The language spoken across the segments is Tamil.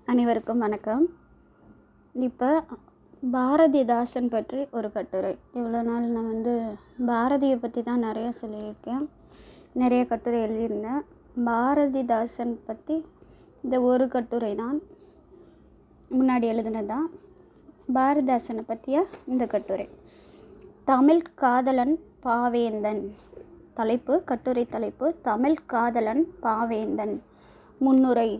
அனைவருக்கும் வணக்கம். இப்போ பாரதிதாசன் பற்றி ஒரு கட்டுரை. இவ்வளோ நாள் நான் பாரதியை பற்றி தான் நிறைய சொல்லியிருக்கேன், நிறைய கட்டுரை எழுதியிருந்தேன். பாரதிதாசன் பற்றி இந்த ஒரு கட்டுரை தான் முன்னாடி எழுதினதான். பாரதிதாசனை பற்றிய இந்த கட்டுரை. தமிழ் காதலன் பாவேந்தன். கட்டுரை தலைப்பு தமிழ் காதலன் பாவேந்தன். முன்னுரை.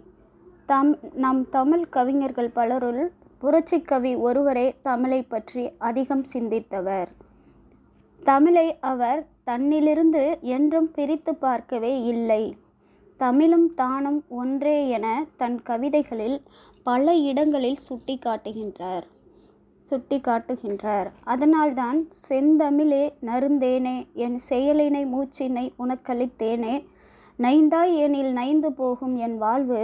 நம் தமிழ் கவிஞர்கள் பலருள் புரட்சி கவி ஒருவரே தமிழை பற்றி அதிகம் சிந்தித்தவர். தமிழை அவர் தன்னிலிருந்து என்றும் பிரித்து பார்க்கவே இல்லை. தமிழும் தானும் ஒன்றே என தன் கவிதைகளில் பல இடங்களில் சுட்டி காட்டுகின்றார். அதனால்தான் செந்தமிழே நறுந்தேனே என் செயலினை மூச்சினை உனக்களித்தேனே, நைந்தாய் எனில் நைந்து போகும் என் வாழ்வு,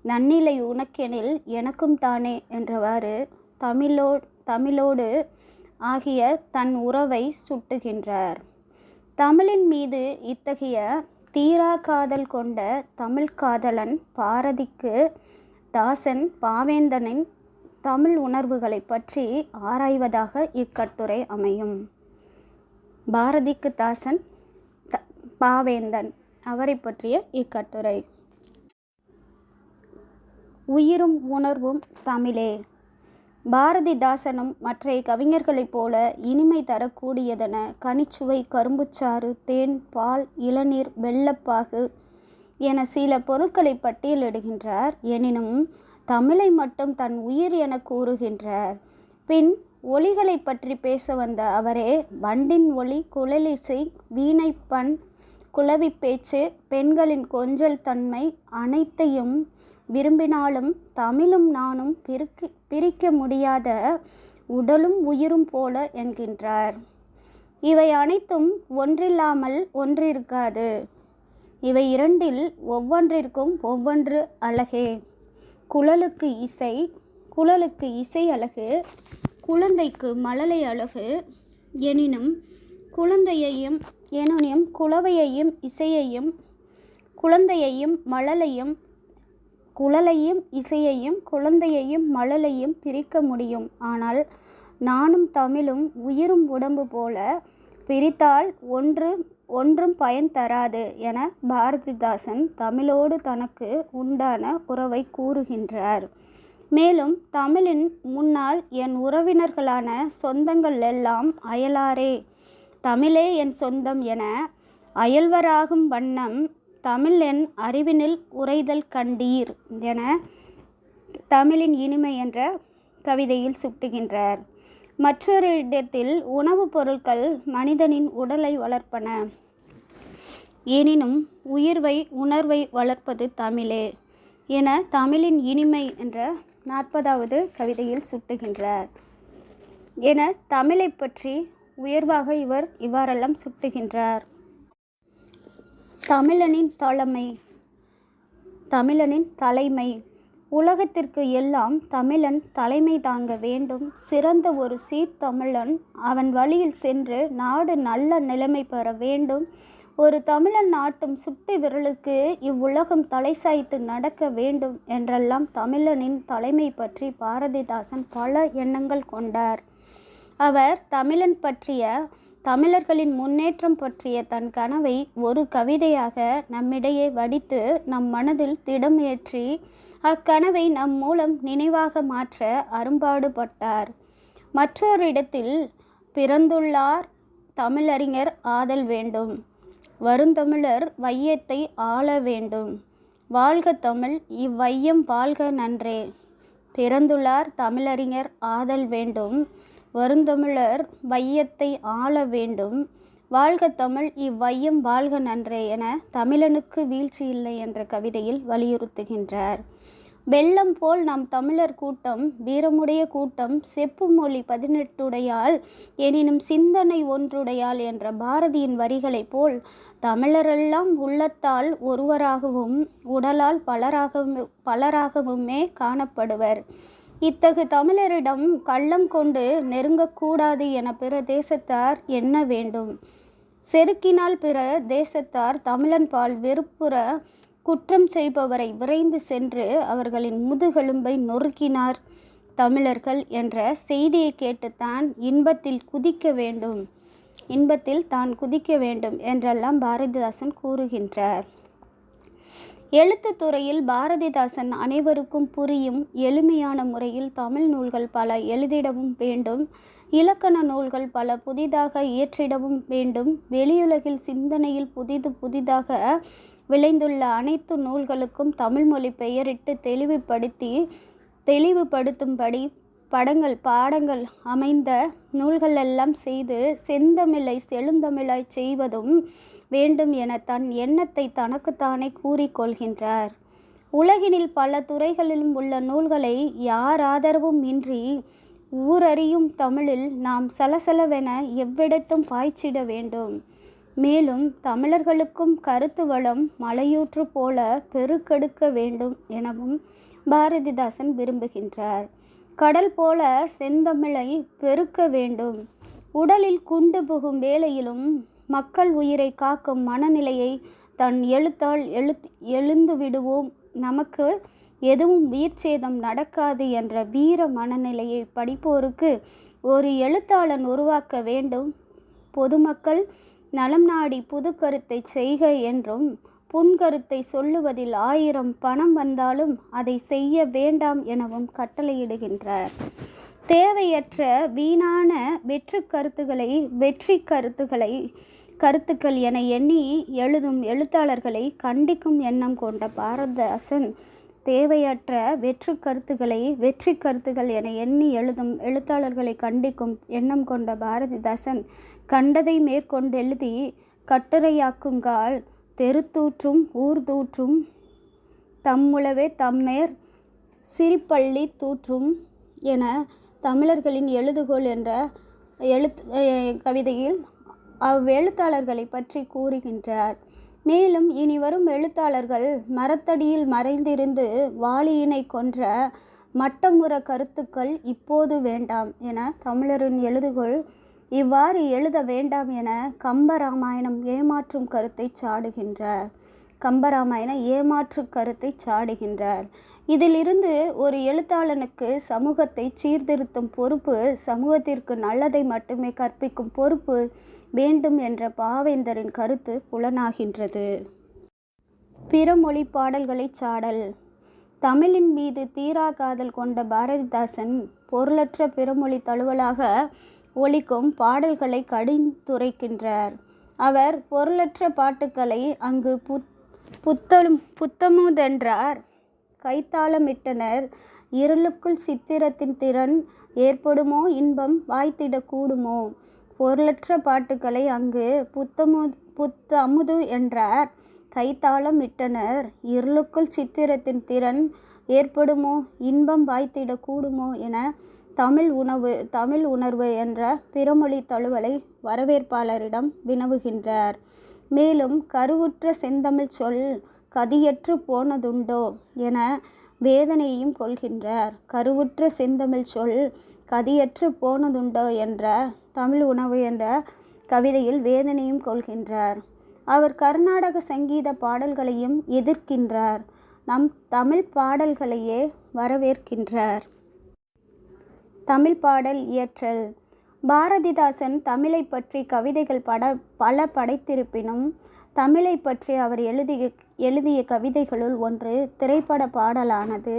நன்னிலை உனக்கெனில் எனக்கும் தானே என்றவாறு தமிழோடு ஆகிய தன் உறவை சுட்டுகின்றார். தமிழின் மீது இத்தகைய தீரா காதல் கொண்ட தமிழ் காதலன் பாரதிக்கு தாசன் பாவேந்தனின் தமிழ் உணர்வுகளை பற்றி ஆராய்வதாக இக்கட்டுரை அமையும். பாரதிக்கு தாசன் பாவேந்தன், அவரை பற்றிய இக்கட்டுரை. உயிரும் உணர்வும் தமிழே. பாரதிதாசனும் மற்ற கவிஞர்களைப் போல இனிமை தரக்கூடியதென கனிச்சுவை, கரும்புச்சாறு, தேன், பால், இளநீர், வெள்ளப்பாகு என சில பொருட்களை பட்டியலிடுகின்றார். எனினும் தமிழை மட்டும் தன் உயிர் என கூறுகின்றார். பின் ஒலிகளை பற்றி பேச வந்த அவரே வண்டின் ஒலி, குழலிசை, வீணைப்பண், குளவிப்பேச்சு, பெண்களின் கொஞ்சல் தன்மை அனைத்தையும் விரும்பினாலும் தமிழும் நானும் பிரிக்க முடியாத உடலும் உயிரும் போல என்கின்றார். இவை அனைத்தும் ஒன்றில்லாமல் ஒன்றிருக்காது. இவை இரண்டில் ஒவ்வொன்றிற்கும் ஒவ்வொன்று அழகே. குழலுக்கு இசை அழகு, குழந்தைக்கு மழலை அழகு. எனினும் குழவையையும் இசையையும், குழந்தையையும் மழலையும், குழலையும் இசையையும், குழந்தையையும் மழலையும் பிரிக்க முடியும். ஆனால் நானும் தமிழும் உயிரும் உடம்பு போல பிரித்தால் ஒன்றும் பயன் தராது என பாரதிதாசன் தமிழோடு தனக்கு உண்டான உறவை கூறுகின்றார். மேலும் தமிழின் முன்னால் என் உறவினர்களான சொந்தங்கள் எல்லாம் அயலாரே, தமிழே என் சொந்தம் என அயல்வராகும் வண்ணம் தமிழ் என் அறிவினில் உரைதல் கண்டீர் என தமிழின் இனிமை என்ற கவிதையில் சுட்டுகின்றார். மற்றொரு இடத்தில் உணவுப் பொருட்கள் மனிதனின் உடலை வளர்ப்பன, எனினும் உணர்வை வளர்ப்பது தமிழே என தமிழின் இனிமை என்ற 40வது கவிதையில் சுட்டுகின்றார். என தமிழை பற்றி உயர்வாக இவர் இவ்வாறெல்லாம் சுட்டுகின்றார். தமிழனின் தலைமை. உலகத்திற்கு எல்லாம் தமிழன் தலைமை தாங்க வேண்டும். சிறந்த ஒரு சீர்தமிழன் அவன் வழியில் சென்று நாடு நல்ல நிலைமை பெற வேண்டும். ஒரு தமிழன் நாட்டும் சுட்டு விரலுக்கு இவ்வுலகம் தலை சாய்த்து நடக்க வேண்டும் என்றெல்லாம் தமிழனின் தலைமை பற்றி பாரதிதாசன் பல எண்ணங்கள் கொண்டார். அவர் தமிழர்களின் முன்னேற்றம் பற்றிய தன் கனவை ஒரு கவிதையாக நம்மிடையே வடித்து நம் மனதில் திடமேற்றி அக்கனவை நம் மூலம் நினைவாக மாற்ற அரும்பாடுபட்டார். மற்றொரு இடத்தில் பிறந்துள்ளார் தமிழறிஞர் ஆதல் வேண்டும், வருந்தமிழர் வையத்தை ஆள வேண்டும், வாழ்க தமிழ் இவ்வையம் வாழ்க நன்றே. பிறந்துள்ளார் தமிழறிஞர் ஆதல் வேண்டும், வருந்தமிழர் வையத்தை ஆள வேண்டும், வாழ்க தமிழ் இவ்வையம் வாழ்க நன்றே என தமிழனுக்கு வீழ்ச்சி இல்லை என்ற கவிதையில் வலியுறுத்துகின்றார். வெள்ளம் போல் நம் தமிழர் கூட்டம், வீரமுடைய கூட்டம், செப்பு மொழி 18 எனினும் சிந்தனை ஒன்றுடையாள் என்ற பாரதியின் வரிகளைப் போல் தமிழரெல்லாம் உள்ளத்தால் ஒருவராகவும் உடலால் பலராகவுமே காணப்படுவர். இத்தகு தமிழரிடம் கள்ளம் கொண்டு நெருங்கக்கூடாது என பிற தேசத்தார் எண்ண வேண்டும். செருக்கினால் பிற தேசத்தார் தமிழன் பால் வெறுப்புற குற்றம் செய்பவரை விரைந்து சென்று அவர்களின் முதுகெலும்பை நொறுக்கினார். தமிழர்கள் என்ற செய்தியை கேட்டுத்தான் இன்பத்தில் தான் குதிக்க வேண்டும் என்றெல்லாம் பாரதிதாசன் கூறுகின்றார். எழுத்துத் துறையில் பாரதிதாசன் அனைவருக்கும் புரியும் எளிமையான முறையில் தமிழ் நூல்கள் பல எழுதிடவும் வேண்டும். இலக்கண நூல்கள் பல புதிதாக இயற்றிடவும் வேண்டும். வெளியுலகில் சிந்தனையில் புதிதாக விளைந்துள்ள அனைத்து நூல்களுக்கும் தமிழ்மொழி பெயரிட்டு தெளிவுபடுத்தும்படி பாடங்கள் அமைந்த நூல்களெல்லாம் செய்து செந்தமிழை செழுந்தமிழாய் செய்வதும் வேண்டும் என தன் எண்ணத்தை தனக்குத்தானே கூறிக்கொள்கின்றார். உலகினில் பல துறைகளிலும் உள்ள நூல்களை யார் ஆதரவும் இன்றி ஊரறியும் தமிழில் நாம் சலசலவென எவ்விடத்தும் பாய்ச்சிட வேண்டும். மேலும் தமிழர்களுக்கும் கருத்து வளம் மலையூற்று போல பெருக்கெடுக்க வேண்டும் எனவும் பாரதிதாசன் விரும்புகின்றார். கடல் போல செந்தமிழை பெருக்க வேண்டும். உடலில் குண்டு புகும் வேளையிலும் மக்கள் உயிரை காக்கும் மனநிலையை தன் எழுத்தால் எழுந்து விடுவோம், நமக்கு எதுவும் உயிர் சேதம் நடக்காது என்ற வீர மனநிலையை படிப்போருக்கு ஒரு எழுத்தாளன் உருவாக்க வேண்டும். பொதுமக்கள் நலம் நாடி புது கருத்தை செய்க என்றும் புன்கருத்தை சொல்லுவதில் 1000 பணம் வந்தாலும் அதை செய்ய வேண்டாம் எனவும் கட்டளையிடுகின்றார். தேவையற்ற வீணான வெற்றி கருத்துக்கள் என எண்ணி எழுதும் எழுத்தாளர்களை கண்டிக்கும் எண்ணம் கொண்ட பாரதிதாசன் தேவையற்ற வெற்றி கருத்துக்கள் என எண்ணி எழுதும் எழுத்தாளர்களை கண்டிக்கும் எண்ணம் கொண்ட பாரதிதாசன் கண்டதை மேற்கொண்டெழுதி கட்டுரையாக்குங்கால் தெருத்தூற்றும் ஊர்தூற்றும் தம்முளவே தம்மேர் சிரிப்பள்ளி தூற்றும் என தமிழர்களின் எழுதுகோள் என்ற கவிதையில் அவ்வெழுத்தாளர்களை பற்றி கூறுகின்றார். மேலும் இனி வரும் எழுத்தாளர்கள் மரத்தடியில் மறைந்திருந்து வாலியினை கொன்ற மட்டமுற கருத்துக்கள் இப்போது வேண்டாம் என தமிழரின் எழுதுகோள். இவ்வாறு எழுத வேண்டாம் என கம்பராமாயணம் ஏமாற்று கருத்தை சாடுகின்றார். இதிலிருந்து ஒரு எழுத்தாளனுக்கு சமூகத்தை சீர்திருத்தும் பொறுப்பு, சமூகத்திற்கு நல்லதை மட்டுமே கற்பிக்கும் பொறுப்பு வேண்டும் என்ற பாவேந்தரின் கருத்து புலனாகின்றது. பிறமொழி பாடல்களை சாடல். தமிழின் மீது தீரா காதல் கொண்ட பாரதிதாசன் பொருளற்ற பிறமொழி தழுவலாக ஒலிக்கும் பாடல்களை கடிந்துரைக்கின்றார். அவர் பொருளற்ற பாட்டுக்களை அங்கு புத்தமுதென்றார், கைத்தாளமிட்டனர். இருளுக்குள் சித்திரத்தின் திறன் ஏற்படுமோ, இன்பம் வாய்த்திட கூடுமோ. பொருளற்ற பாட்டுக்களை அங்கு புத்தமுது என்றார், கைத்தாளம் இட்டனர். இருளுக்குள் சித்திரத்தின் திறன் ஏற்படுமோ, இன்பம் வாய்த்திட கூடுமோ என தமிழ் உணர்வு என்ற பிறமொழி தழுவலை வரவேற்பாளரிடம் வினவுகின்றார். மேலும் கருவுற்ற செந்தமிழ் சொல் கதியற்று போனதுண்டோ என வேதனையும் கொள்கின்றார். கருவுற்ற செந்தமிழ் சொல் கதியற்று போனதுண்டோ என்ற தமிழ் உணவு என்ற கவிதையில் வேதனையும் கொள்கின்றார். அவர் கர்நாடக சங்கீத பாடல்களையும் எதிர்க்கின்றார். நம் தமிழ் பாடல்களையே வரவேற்கின்றார். தமிழ் பாடல் இயற்றல். பாரதிதாசன் தமிழை பற்றி கவிதைகள் பல படைத்திருப்பினும் தமிழை பற்றி அவர் எழுதிய கவிதைகளுள் ஒன்று திரைப்பட பாடலானது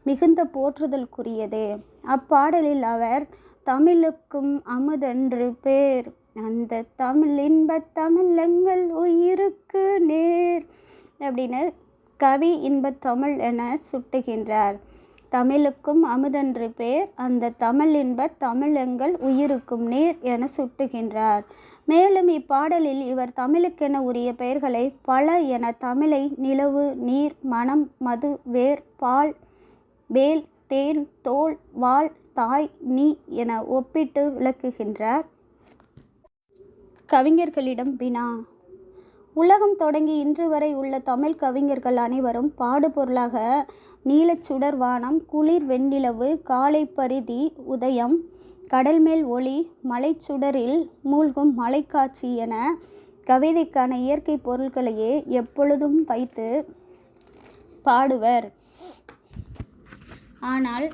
மிகுந்த போற்றுதலுக்குரியது. அப்பாடலில் அவர் தமிழுக்கும் அமுதென்று பேர், அந்த தமிழ் இன்பத் தமிழங்கள் உயிருக்கு நேர் அப்படின்னு கவி இன்பத் தமிழ் என சுட்டுகின்றார். தமிழுக்கும் அமுதென்று பேர், அந்த தமிழ் இன்பத் தமிழங்கள் உயிருக்கும் நேர் என சுட்டுகின்றார். மேலும் இப்பாடலில் இவர் தமிழுக்கென உரிய பெயர்களை பல என தமிழை நிலவு, நீர், மனம், மது, வேர், பால், வேல், தேன், தோல், வாள், தாய், நீ என ஒப்பிட்டு விளக்குகின்றார். கவிஞர்களிடம் வினா. உலகம் தொடங்கி இன்று வரை உள்ள தமிழ் கவிஞர்கள் அனைவரும் பாடுபொருளாக நீலச்சுடர் வானம், குளிர் வெண்ணிலவு, காலை பரிதி உதயம், கடல்மேல் ஒளி, மலைச்சுடரில் மூழ்கும் மலைக்காட்சி என கவிதைக்கான இயற்கை பொருட்களையே எப்பொழுதும் வைத்து பாடுவர். ஆனால்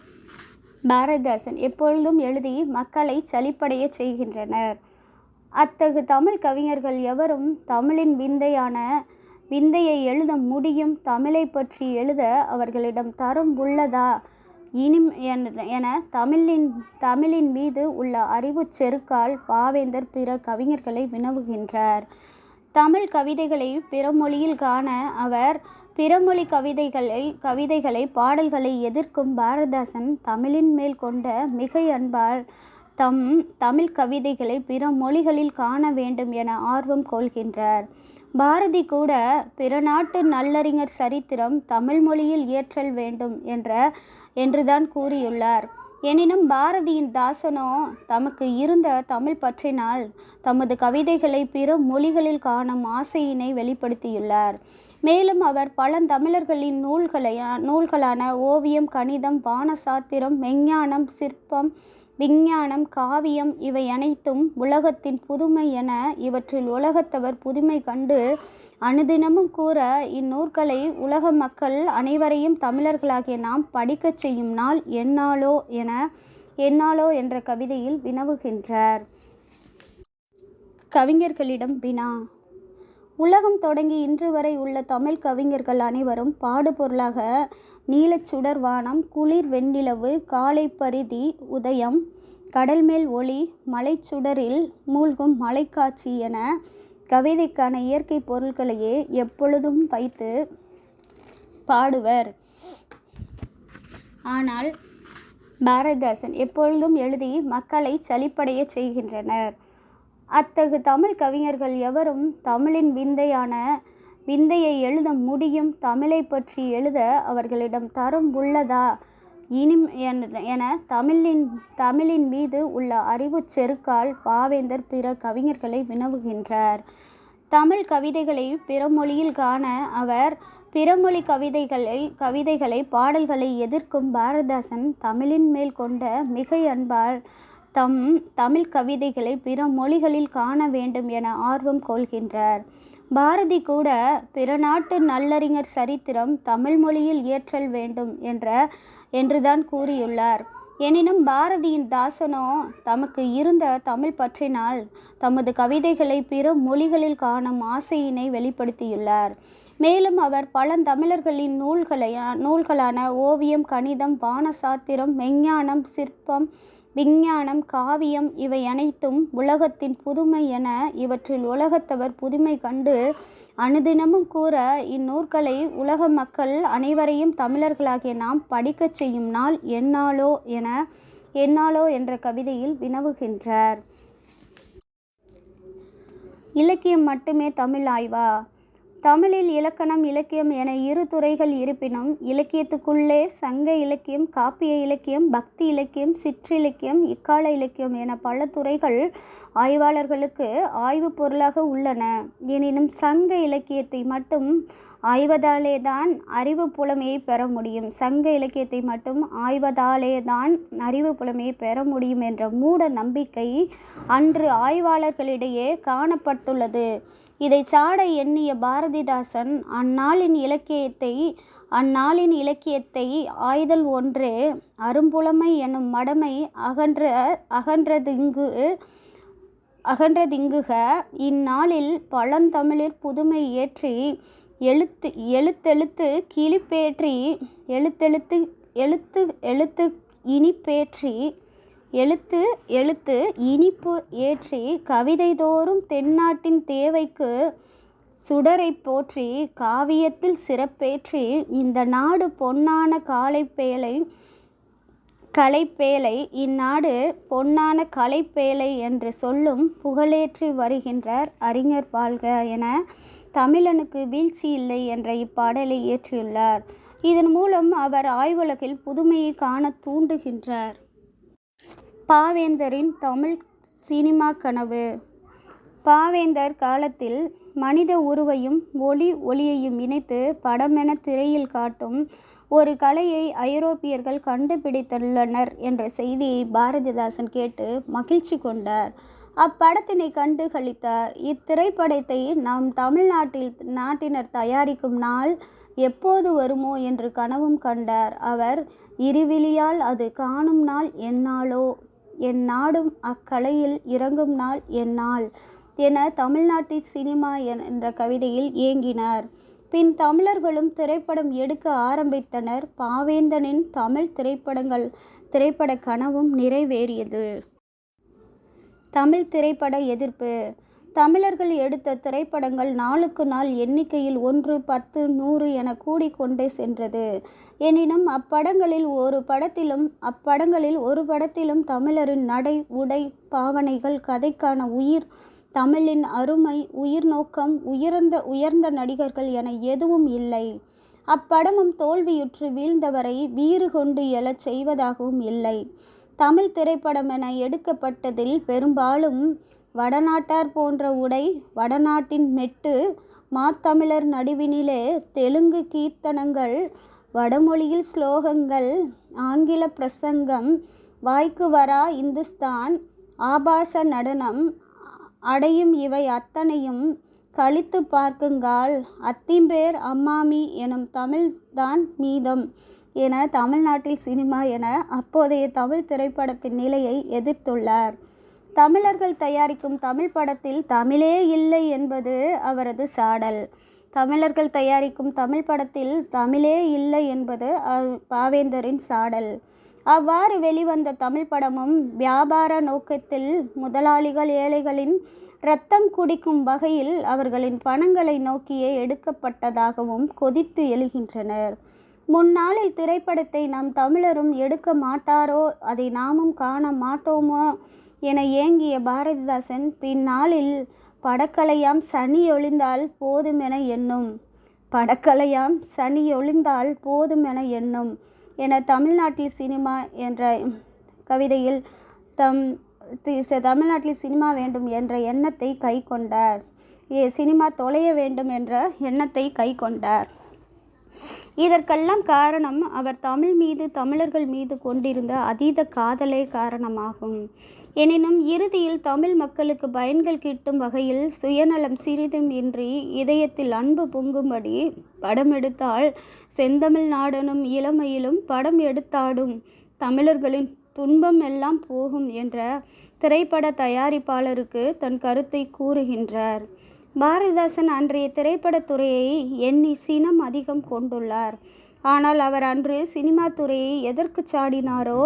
பாரதிதாசன் எப்பொழுதும் எழுதி மக்களை சலிப்படைய செய்கின்றனர். அத்தகு தமிழ் கவிஞர்கள் எவரும் தமிழின் விந்தையை எழுத முடியும், தமிழை பற்றி எழுத அவர்களிடம் தரம் உள்ளதா என தமிழின் மீது உள்ள அறிவு செருக்கால் பாவேந்தர் பிற கவிஞர்களை வினவுகின்றார். தமிழ் கவிதைகளை பிற மொழியில் காண அவர் பிறமொழி கவிதைகளை பாடல்களை எதிர்க்கும் பாரதிதாசன் தமிழின் மேல் கொண்ட மிகை அன்பால் தமிழ் கவிதைகளை பிற மொழிகளில் காண வேண்டும் என ஆர்வம் கொள்கின்றார். பாரதி கூட பிற நாட்டு நல்லறிஞர் சரித்திரம் தமிழ் மொழியில் இயற்றல் வேண்டும் என்றுதான் கூறியுள்ளார். எனினும் பாரதியின் தாசனோ தமக்கு இருந்த தமிழ் பற்றினால் தமது கவிதைகளை பிற மொழிகளில் காணும் ஆசையினை வெளிப்படுத்தியுள்ளார். மேலும் அவர் பழந்தமிழர்களின் நூல்களான ஓவியம், கணிதம், வானசாத்திரம், மெஞ்ஞானம், சிற்பம், விஞ்ஞானம், காவியம் இவை அனைத்தும் உலகத்தின் புதுமை என இவற்றில் உலகத்தவர் புதுமை கண்டு அனுதினமும் கூற இந்நூற்களை உலக மக்கள் அனைவரையும் தமிழர்களாகிய நாம் படிக்கச் செய்யும் நாள் எந்நாளோ என்ற கவிதையில் வினவுகின்றார். கவிஞர்களிடம் வினா. உலகம் தொடங்கி இன்று வரை உள்ள தமிழ் கவிஞர்கள் அனைவரும் பாடுபொருளாக நீலச்சுடர் வானம், குளிர் வெண்ணிலவு, காலை பரிதி உதயம், கடல்மேல் ஒளி, மலைச்சுடரில் மூழ்கும் மலைக்காட்சி என கவிதைக்கான இயற்கை பொருட்களையே எப்பொழுதும் வைத்து பாடுவர். ஆனால் பாரதிதாசன் எப்பொழுதும் எழுதி மக்களை சலிப்படைய செய்கின்றனர். அத்தகு தமிழ் கவிஞர்கள் எவரும் தமிழின் விந்தையை எழுத முடியும், தமிழை பற்றி எழுத அவர்களிடம் தரம் உள்ளதா என தமிழின் மீது உள்ள அறிவு செருக்கால் பாவேந்தர் பிற கவிஞர்களை வினவுகின்றார். தமிழ் கவிதைகளை பிற மொழியில் காண அவர் பிறமொழி கவிதைகளை பாடல்களை எதிர்க்கும் பாரதிதாசன் தமிழின் மேல் கொண்ட மிகை அன்பால் தமிழ் கவிதைகளை பிற மொழிகளில் காண வேண்டும் என ஆர்வம் கொள்கின்றார். பாரதி கூட பிற நாட்டு நல்லறிஞர் சரித்திரம் தமிழ் மொழியில் இயற்றல் வேண்டும் என்றுதான் கூறியுள்ளார். எனினும் பாரதியின் தாசனோ தமக்கு இருந்த தமிழ் பற்றினால் தமது கவிதைகளை பிற மொழிகளில் காணும் ஆசையினை வெளிப்படுத்தியுள்ளார். மேலும் அவர் பழந்தமிழர்களின் நூல்களான ஓவியம், கணிதம், வானசாத்திரம், மெஞ்ஞானம், சிற்பம், விஞ்ஞானம், காவியம் இவை அனைத்தும் உலகத்தின் புதுமை என இவற்றில் உலகத்தவர் புதுமை கண்டு அனுதினமும் கூற இந்நூற்களை உலக மக்கள் அனைவரையும் தமிழர்களாகிய நாம் படிக்கச் செய்யும் நாள் எந்நாளோ என்ற கவிதையில் வினவுகின்றார். இலக்கியம் மட்டுமே தமிழ் ஆய்வா? தமிழில் இலக்கணம், இலக்கியம் என இரு துறைகள் இருப்பினும் இலக்கியத்துக்குள்ளே சங்க இலக்கியம், காப்பிய இலக்கியம், பக்தி இலக்கியம், சிற்றிலக்கியம், இக்கால இலக்கியம் என பல துறைகள் ஆய்வாளர்களுக்கு ஆய்வு பொருளாக உள்ளன. எனினும் சங்க இலக்கியத்தை மட்டும் ஆய்வதாலேதான் அறிவு புலமையை பெற முடியும். சங்க இலக்கியத்தை மட்டும் ஆய்வதாலேதான் அறிவு புலமையை பெற முடியும் என்ற மூட நம்பிக்கை அன்று ஆய்வாளர்களிடையே காணப்பட்டுள்ளது. இதை சாட எண்ணிய பாரதிதாசன் அந்நாளின் இலக்கியத்தை ஆய்தல் ஒன்றே அரும்புலமை எனும் மடமை அகன்றதிங்குக இந்நாளில் பழந்தமிழிற் புதுமை ஏற்றி எழுத்தெழுத்து கிளிப்பேற்றி எழுத்து இனிப்பு ஏற்றி கவிதைதோறும் தென்னாட்டின் தேவைக்கு சுடரை போற்றி காவியத்தில் சிறப்பேற்றி இந்த நாடு பொன்னான கலைப்பேழை இந்நாடு பொன்னான கலைப்பேழை என்று சொல்லும் புகழேற்றி வருகின்றார் அறிஞர் வாழ்க என தமிழனுக்கு வீழ்ச்சி இல்லை என்ற இப்பாடலை இயற்றியுள்ளார். இதன் மூலம் அவர் ஆய்வுலகில் புதுமையை காண தூண்டுகின்றார். பாவேந்தரின் தமிழ் சினிமா கனவு. பாவேந்தர் காலத்தில் மனித உருவையும் ஒளியையும் இணைத்து படமென திரையில் காட்டும் ஒரு கலையை ஐரோப்பியர்கள் கண்டுபிடித்துள்ளனர் என்ற செய்தியை பாரதிதாசன் கேட்டு மகிழ்ச்சி கொண்டார். அப்படத்தினை கண்டு களித்தார். இத்திரைப்படத்தை நம் தமிழ்நாட்டினர் தயாரிக்கும் நாள் எப்போது வருமோ என்று கனவும் கண்டார். அவர் இருவிழியால் அது காணும் நாள் எந்நாளோ, என் நாடும் அக்கலையில் இறங்கும் நாள் எந்நாள் என தமிழ்நாட்டில் சினிமா என்ற கவிதையில் ஏங்கினார். பின் தமிழர்களும் திரைப்படம் எடுக்க ஆரம்பித்தனர். பாவேந்தனின் தமிழ் திரைப்பட கனவும் நிறைவேறியது. தமிழ் திரைப்பட எதிர்ப்பு. தமிழர்கள் எடுத்த திரைப்படங்கள் நாளுக்கு நாள் எண்ணிக்கையில் 1, 10, 100 என கூடிக்கொண்டே சென்றது. எனினும் அப்படங்களில் ஒரு படத்திலும் தமிழரின் நடை, உடை, பாவனைகள், கதைக்கான உயிர், தமிழின் அருமை, உயிர் நோக்கம், உயர்ந்த நடிகர்கள் என எதுவும் இல்லை. அப்படமும் தோல்வியுற்று வீழ்ந்தவரை வீறு கொண்டு எழச் செய்வதாகவும் இல்லை. தமிழ் திரைப்படம் என எடுக்கப்பட்டதில் பெரும்பாலும் வடநாட்டார் போன்ற உடை, வடநாட்டின் மெட்டு, மாத்தமிழர் நடுவினிலே தெலுங்கு கீர்த்தனங்கள், வடமொழியில் ஸ்லோகங்கள், ஆங்கில பிரசங்கம், வாய்க்கு வரா இந்துஸ்தான், ஆபாச நடனம் அடையும் இவை அத்தனையும் கழித்து பார்க்குங்கால் அத்திம்பேர் அம்மாமி எனும் தமிழ்தான் மீதம் என தமிழ்நாட்டில் சினிமா என அப்போதைய தமிழ் திரைப்படத்தின் நிலையை எதிர்த்துள்ளார். தமிழர்கள் தயாரிக்கும் தமிழ் படத்தில் தமிழே இல்லை என்பது அவரது சாடல். தமிழர்கள் தயாரிக்கும் தமிழ் படத்தில் தமிழே இல்லை என்பது பாவேந்தரின் சாடல். அவ்வாறு வெளிவந்த தமிழ் படமும் வியாபார நோக்கத்தில் முதலாளிகள் ஏழைகளின் இரத்தம் குடிக்கும் வகையில் அவர்களின் பணங்களை நோக்கியே எடுக்கப்பட்டதாகவும் கொதித்து எழுகின்றனர். முன்னாளில் திரைப்படத்தை நம் தமிழரும் எடுக்க மாட்டாரோ, அதை நாமும் காண மாட்டோமோ என ஏங்கிய பாரதிதாசன் பின்னாளில் படக்கலையாம் சனி ஒழிந்தால் போதுமென எண்ணும் என தமிழ்நாட்டில் சினிமா என்ற கவிதையில் தமிழ்நாட்டில் சினிமா வேண்டும் என்ற எண்ணத்தை கை கொண்டார். சினிமா தொலைய வேண்டும் என்ற எண்ணத்தை கை கொண்டார். இதற்கெல்லாம் காரணம் அவர் தமிழ் மீது, தமிழர்கள் மீது கொண்டிருந்த அதீத காதலே காரணமாகும். எனினும் இறுதியில் தமிழ் மக்களுக்கு பயன்கள் கிட்டும் வகையில் சுயநலம் சிறிதும் இன்றி இதயத்தில் அன்பு பொங்கும்படி படம் எடுத்தால் செந்தமிழ் நாடனும் இளமையிலும் படம் எடுத்தாடும் தமிழர்களின் துன்பம் எல்லாம் போகும் என்ற திரைப்பட தயாரிப்பாளருக்கு தன் கருத்தை கூறுகின்றார். பாரதிதாசன் அன்றைய திரைப்படத்துறையை எண்ணி சினம் அதிகம் கொண்டுள்ளார். ஆனால் அவர் அன்று சினிமா துறையை எதற்கு சாடினாரோ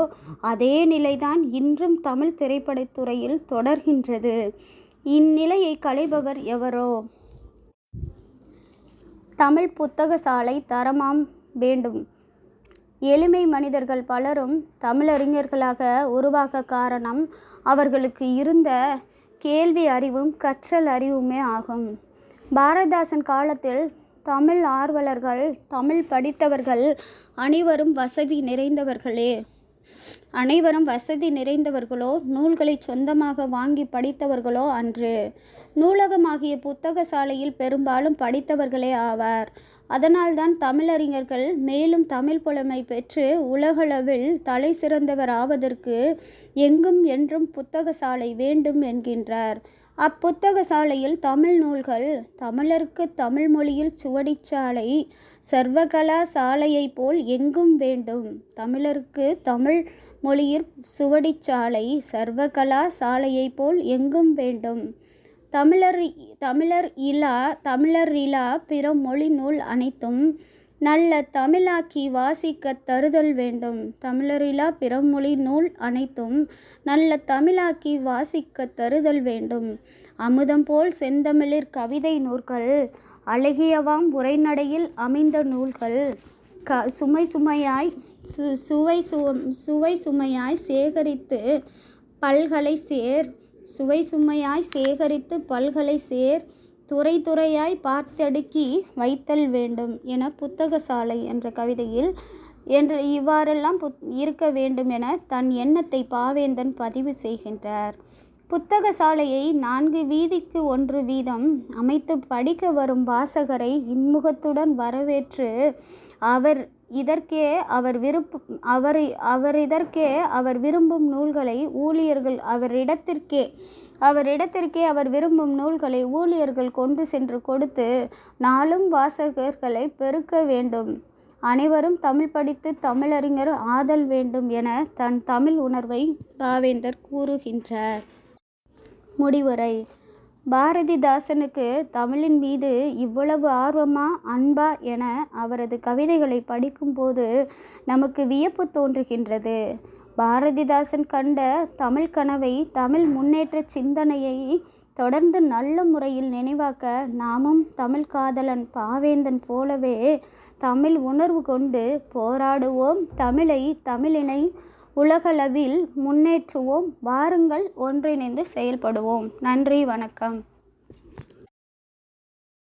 அதே நிலைதான் இன்றும் தமிழ் திரைப்படத்துறையில் தொடர்கின்றது. இந்நிலையை களைபவர் எவரோ? தமிழ் புத்தக சாலை தரமாம் வேண்டும். எளிமை மனிதர்கள் பலரும் தமிழறிஞர்களாக உருவாக காரணம் அவர்களுக்கு இருந்த கேள்வி அறிவும் கற்றல் அறிவுமே ஆகும். பாரதிதாசன் காலத்தில் தமிழ் ஆர்வலர்கள், தமிழ் படித்தவர்கள் அனைவரும் வசதி நிறைந்தவர்களோ நூல்களை சொந்தமாக வாங்கி படித்தவர்களோ அன்று. நூலகமாகிய புத்தக சாலையில் பெரும்பாலும் படித்தவர்களே ஆவார். அதனால்தான் தமிழறிஞர்கள் மேலும் தமிழ் புலமை பெற்று உலகளவில் தலை சிறந்தவர் ஆவதற்கு எங்கும் என்றும் புத்தக சாலை வேண்டும் என்கின்றார். அப்புத்தக சாலையில் தமிழ் நூல்கள், தமிழருக்கு தமிழ் மொழியில் சுவடிச்சாலை சர்வகலா சாலையை போல் எங்கும் வேண்டும். தமிழருக்கு தமிழ் மொழியில் சுவடிச்சாலை சர்வகலா சாலையை போல் எங்கும் வேண்டும். தமிழர் இலா பிற மொழி நூல் அனைத்தும் நல்ல தமிழாக்கி வாசிக்க தருதல் வேண்டும். தமிழரிலா பிறமொழி நூல் அனைத்தும் நல்ல தமிழாக்கி வாசிக்க தருதல் வேண்டும். அமுதம் போல் செந்தமிழிற் கவிதை நூல்கள், அழகியவாம் உரைநடையில் அமைந்த நூல்கள், சுவை சுமையாய் சேகரித்து பல்கலை சேர் துறை துறையாய் பார்த்தடுக்கி வைத்தல் வேண்டும் என புத்தக சாலை என்ற கவிதையில் இவ்வாறெல்லாம் இருக்க வேண்டும் என தன் எண்ணத்தை பாவேந்தன் பதிவு செய்கின்றார். புத்தக சாலையை 4 வீதிக்கு 1 வீதம் அமைத்து படிக்க வரும் வாசகரை இன்முகத்துடன் வரவேற்று அவர் விரும்பும் நூல்களை ஊழியர்கள் அவரிடத்திற்கே அவரிடத்திற்கே அவர் விரும்பும் நூல்களை ஊழியர்கள் கொண்டு சென்று கொடுத்து நாளும் வாசகர்களை பெருக்க வேண்டும். அனைவரும் தமிழ் படித்து தமிழறிஞர் ஆதல் வேண்டும் என தன் தமிழ் உணர்வை பாவேந்தர் கூறுகின்றார். முடிவுரை. பாரதிதாசனுக்கு தமிழின் மீது இவ்வளவு ஆர்வமா, அன்பா என அவரது கவிதைகளை படிக்கும்போது நமக்கு வியப்பு தோன்றுகின்றது. பாரதிதாசன் கண்ட தமிழ் கனவை, தமிழ் முன்னேற்ற சிந்தனையை தொடர்ந்து நல்ல முறையில் நினைவாக்க நாமும் தமிழ் காதலன் பாவேந்தன் போலவே தமிழ் உணர்வு கொண்டு போராடுவோம். தமிழினை உலகளவில் முன்னேற்றுவோம். வாருங்கள், ஒன்றிணைந்து செயல்படுவோம். நன்றி, வணக்கம்.